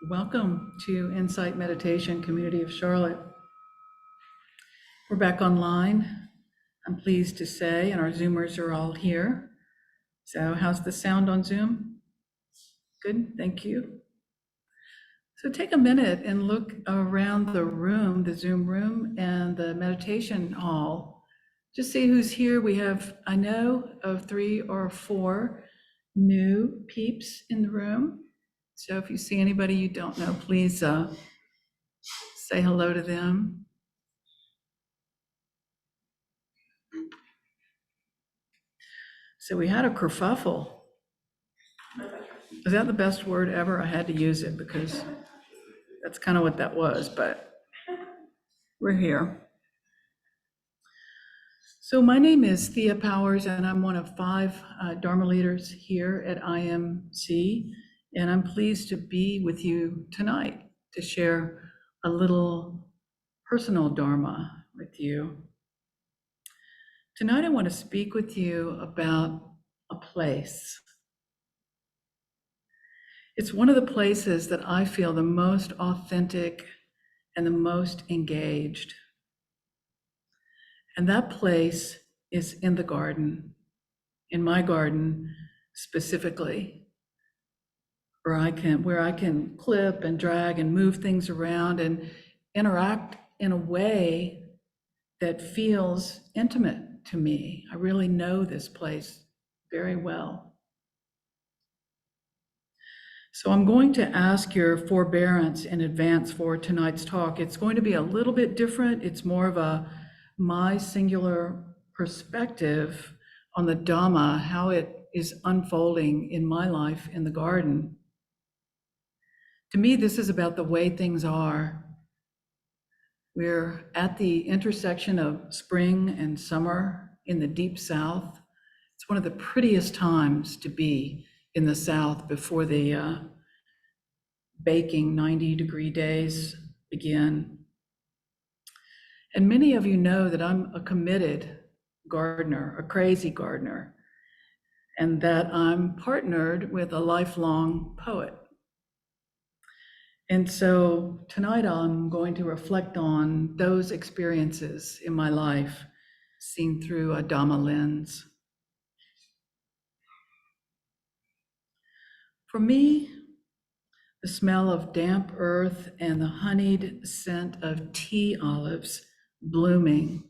Welcome to Insight Meditation Community of Charlotte. We're back online, I'm pleased to say, and our Zoomers are all here. So how's the sound on Zoom? Good, thank you. So take a minute and look around the room, the Zoom room and the meditation hall. Just see who's here. We have, I know, of 3 or 4 new peeps in the room. So if you see anybody you don't know, please say hello to them. So we had a kerfuffle. Is that the best word ever? I had to use it because that's kind of what that was, but we're here. So my name is Thia Powers, and I'm one of 5 Dharma leaders here at IMC, and I'm pleased to be with you tonight to share a little personal Dharma with you. Tonight I want to speak with you about a place. It's one of the places that I feel the most authentic and the most engaged. And that place is in the garden, in my garden specifically, where I can clip and drag and move things around and interact in a way that feels intimate to me. I really know this place very well. So I'm going to ask your forbearance in advance for tonight's talk. It's going to be a little bit different. It's more of my singular perspective on the Dhamma, how it is unfolding in my life in the garden. To me, this is about the way things are. We're at the intersection of spring and summer in the deep South. It's one of the prettiest times to be in the South before the baking 90-degree days begin. And many of you know that I'm a committed gardener, a crazy gardener, and that I'm partnered with a lifelong poet. And so tonight I'm going to reflect on those experiences in my life seen through a Dhamma lens. For me, the smell of damp earth and the honeyed scent of tea olives blooming,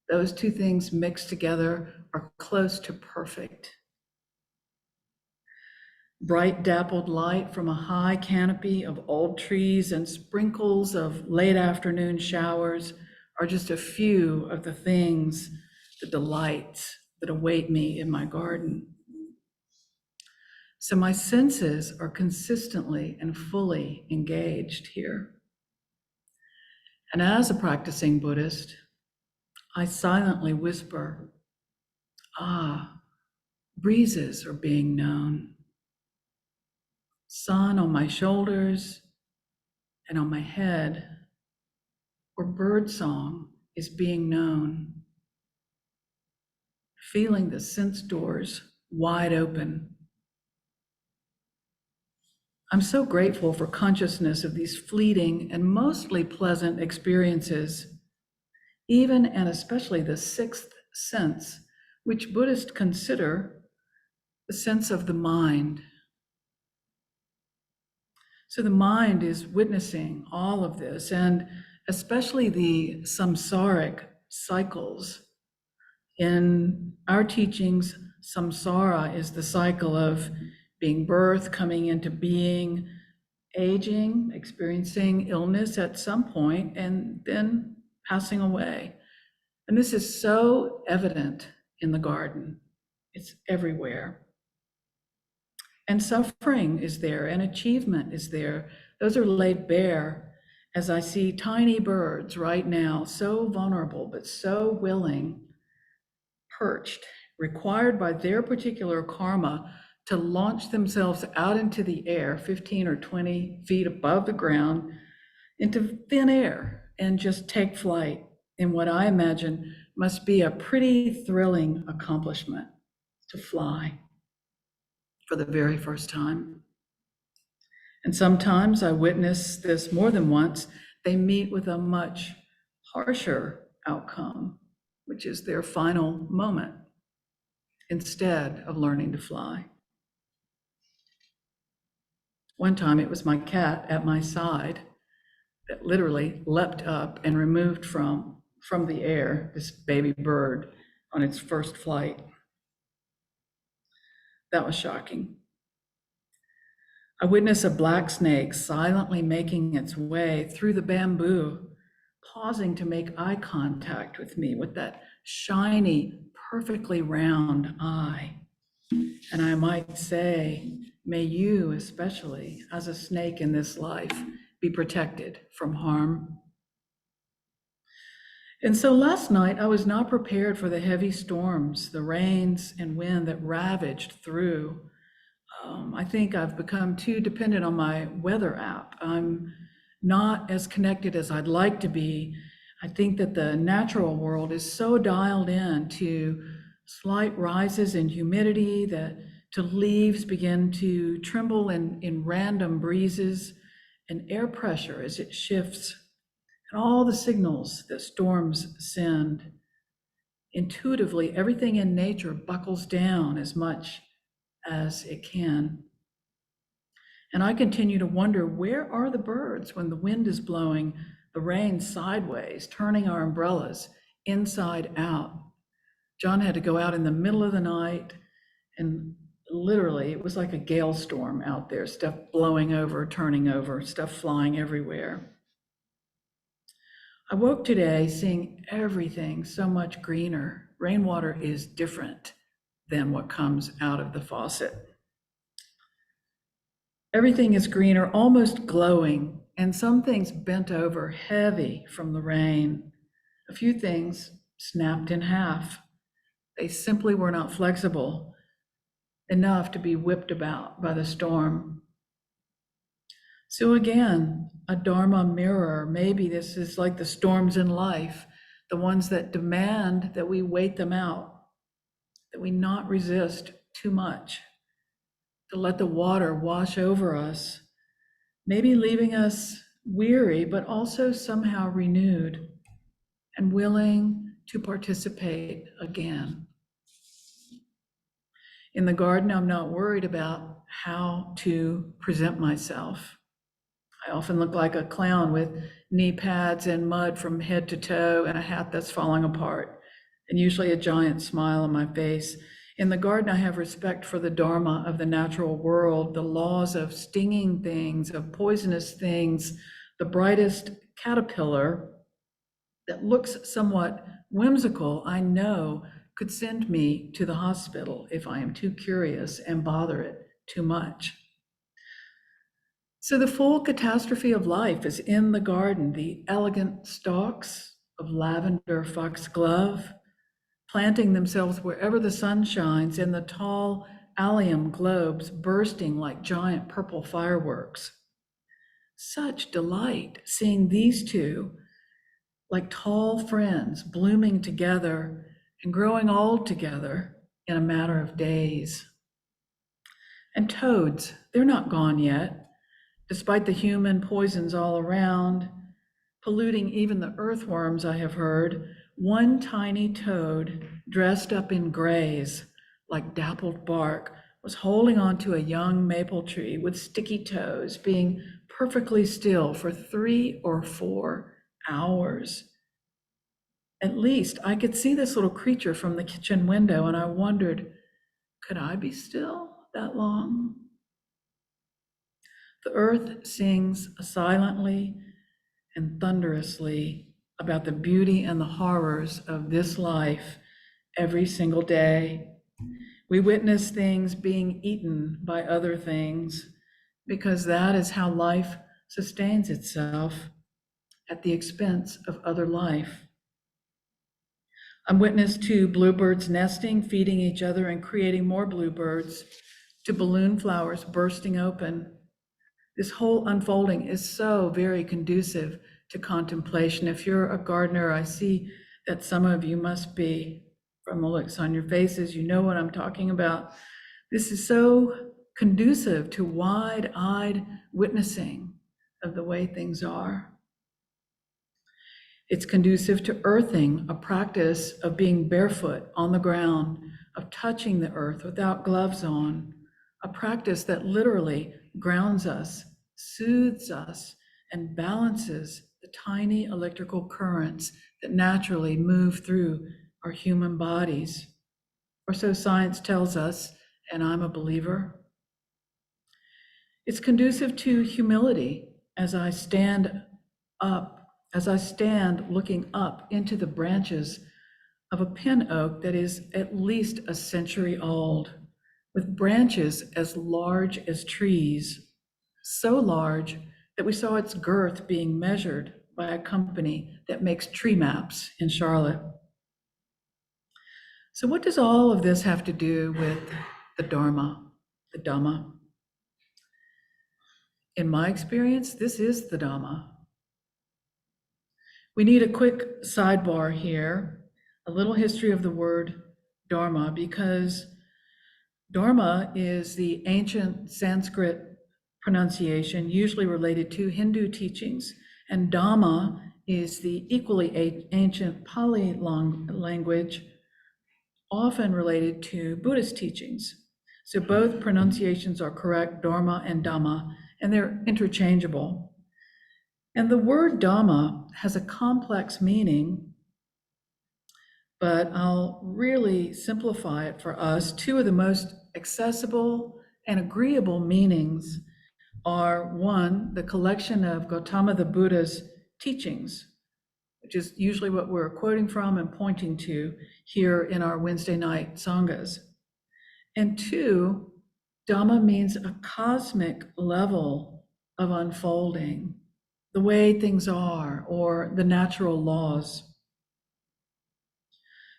those 2 things mixed together are close to perfect. Bright dappled light from a high canopy of old trees and sprinkles of late afternoon showers are just a few of the things, the delights that await me in my garden. So my senses are consistently and fully engaged here. And as a practicing Buddhist, I silently whisper, breezes are being known. Sun on my shoulders and on my head, or bird song is being known. Feeling the sense doors wide open. I'm so grateful for consciousness of these fleeting and mostly pleasant experiences, even and especially the 6th sense, which Buddhists consider the sense of the mind. So the mind is witnessing all of this, and especially the samsaric cycles. In our teachings, samsara is the cycle of being birth, coming into being, aging, experiencing illness at some point, and then passing away. And this is so evident in the garden. It's everywhere. And suffering is there, and achievement is there. Those are laid bare as I see tiny birds right now, so vulnerable, but so willing, perched, required by their particular karma to launch themselves out into the air, 15 or 20 feet above the ground, into thin air, and just take flight in what I imagine must be a pretty thrilling accomplishment, to fly for the very first time. And sometimes I witness this more than once. They meet with a much harsher outcome, which is their final moment, instead of learning to fly. One time it was my cat at my side that literally leapt up and removed from the air this baby bird on its first flight. That was shocking. I witnessed a black snake silently making its way through the bamboo, pausing to make eye contact with me with that shiny, perfectly round eye. And I might say, may you, especially as a snake in this life, be protected from harm. And so last night, I was not prepared for the heavy storms, the rains and wind that ravaged through. I think I've become too dependent on my weather app. I'm not as connected as I'd like to be. I think that the natural world is so dialed in to slight rises in humidity that to leaves begin to tremble in random breezes and air pressure as it shifts, and all the signals that storms send. Intuitively, everything in nature buckles down as much as it can. And I continue to wonder, where are the birds when the wind is blowing the rain sideways, turning our umbrellas inside out? John had to go out in the middle of the night, and literally it was like a gale storm out there, stuff blowing over, turning over, stuff flying everywhere. I woke today seeing everything so much greener. Rainwater is different than what comes out of the faucet. Everything is greener, almost glowing, and some things bent over, heavy from the rain. A few things snapped in half. They simply were not flexible enough to be whipped about by the storm. So again, a Dharma mirror. Maybe this is like the storms in life, the ones that demand that we wait them out, that we not resist too much, to let the water wash over us, maybe leaving us weary, but also somehow renewed and willing to participate again. In the garden, I'm not worried about how to present myself. I often look like a clown with knee pads and mud from head to toe and a hat that's falling apart, and usually a giant smile on my face. In the garden, I have respect for the Dharma of the natural world, the laws of stinging things, of poisonous things. The brightest caterpillar that looks somewhat whimsical, I know could send me to the hospital if I am too curious and bother it too much. So the full catastrophe of life is in the garden, the elegant stalks of lavender foxglove, planting themselves wherever the sun shines, and the tall allium globes bursting like giant purple fireworks. Such delight seeing these two like tall friends blooming together and growing old together in a matter of days. And toads, they're not gone yet, despite the human poisons all around, polluting even the earthworms, I have heard. One tiny toad, dressed up in grays, like dappled bark, was holding onto a young maple tree with sticky toes, being perfectly still for 3 or 4 hours. At least I could see this little creature from the kitchen window, and I wondered, could I be still that long? The earth sings silently and thunderously about the beauty and the horrors of this life every single day. We witness things being eaten by other things because that is how life sustains itself, at the expense of other life. I'm witness to bluebirds nesting, feeding each other, and creating more bluebirds, to balloon flowers bursting open. This whole unfolding is so very conducive to contemplation. If you're a gardener, I see that some of you must be, from the looks on your faces, you know what I'm talking about. This is so conducive to wide-eyed witnessing of the way things are. It's conducive to earthing, a practice of being barefoot on the ground, of touching the earth without gloves on, a practice that literally grounds us, soothes us, and balances the tiny electrical currents that naturally move through our human bodies. Or so science tells us, and I'm a believer. It's conducive to humility as I stand looking up into the branches of a pin oak that is at least a century old, with branches as large as trees, so large that we saw its girth being measured by a company that makes tree maps in Charlotte. So what does all of this have to do with the Dharma, the Dhamma? In my experience, this is the Dhamma. We need a quick sidebar here, a little history of the word Dharma, because Dharma is the ancient Sanskrit pronunciation usually related to Hindu teachings, and Dhamma is the equally ancient Pali language often related to Buddhist teachings. So both pronunciations are correct, Dharma and Dhamma, and they're interchangeable. And the word Dhamma has a complex meaning, but I'll really simplify it for us. Two of the most accessible and agreeable meanings are, one, the collection of Gautama the Buddha's teachings, which is usually what we're quoting from and pointing to here in our Wednesday night sanghas. And two, Dhamma means a cosmic level of unfolding, the way things are, or the natural laws.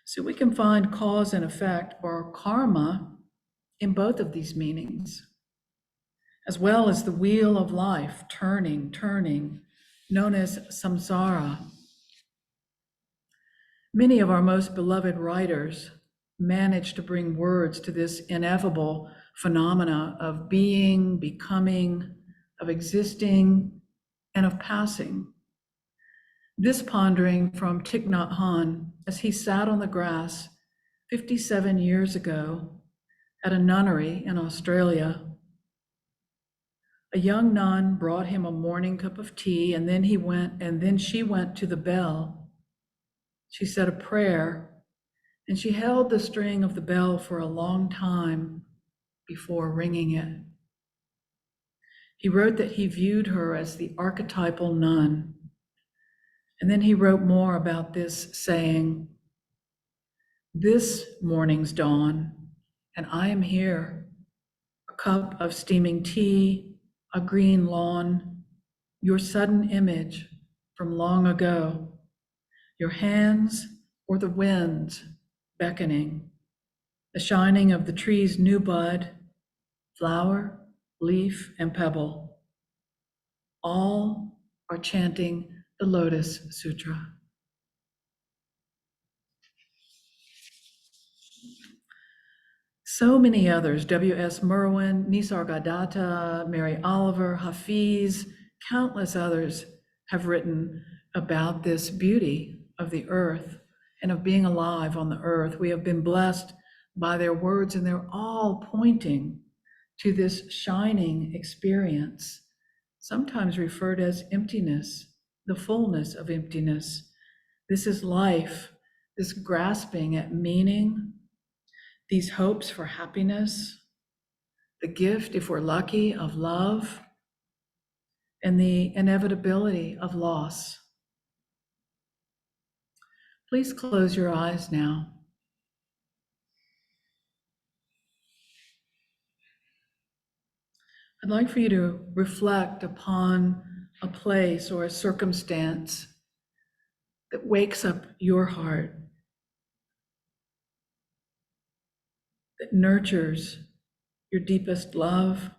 So we can find cause and effect, or karma, in both of these meanings, as well as the wheel of life turning, known as samsara. Many of our most beloved writers manage to bring words to this ineffable phenomena of being, becoming, of existing, and of passing. This pondering from Thich Nhat Hanh as he sat on the grass 57 years ago at a nunnery in Australia. A young nun brought him a morning cup of tea, and then she went to the bell. She said a prayer, and she held the string of the bell for a long time before ringing it. He wrote that he viewed her as the archetypal nun. And then he wrote more about this, saying, "This morning's dawn, and I am here, a cup of steaming tea, a green lawn, your sudden image from long ago, your hands or the winds beckoning, the shining of the tree's new bud, flower, leaf, and pebble. All are chanting the Lotus Sutra." So many others, W.S. Merwin, Nisargadatta, Mary Oliver, Hafiz, countless others have written about this beauty of the earth and of being alive on the earth. We have been blessed by their words, and they're all pointing to this shining experience, sometimes referred as emptiness, the fullness of emptiness. This is life, this grasping at meaning, these hopes for happiness, the gift, if we're lucky, of love, and the inevitability of loss. Please close your eyes now. I'd like for you to reflect upon a place or a circumstance that wakes up your heart, that nurtures your deepest love,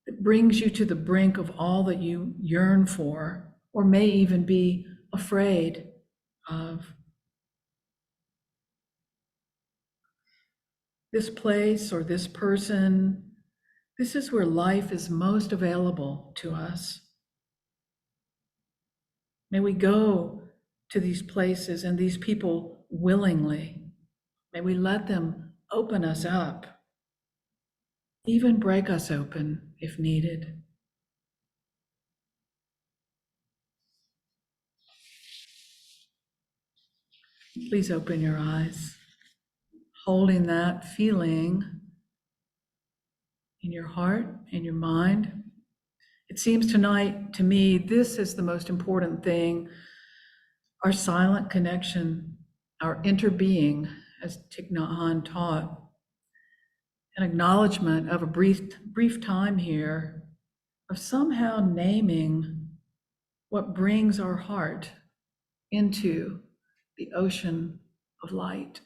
that brings you to the brink of all that you yearn for, or may even be afraid of. this place or this person, this is where life is most available to us. May we go to these places and these people willingly. May we let them open us up, even break us open if needed. Please open your eyes, holding that feeling in your heart, in your mind. It seems tonight, to me, this is the most important thing, our silent connection, our interbeing, as Thich Nhat Hanh taught, an acknowledgement of a brief time here of somehow naming what brings our heart into the ocean of light.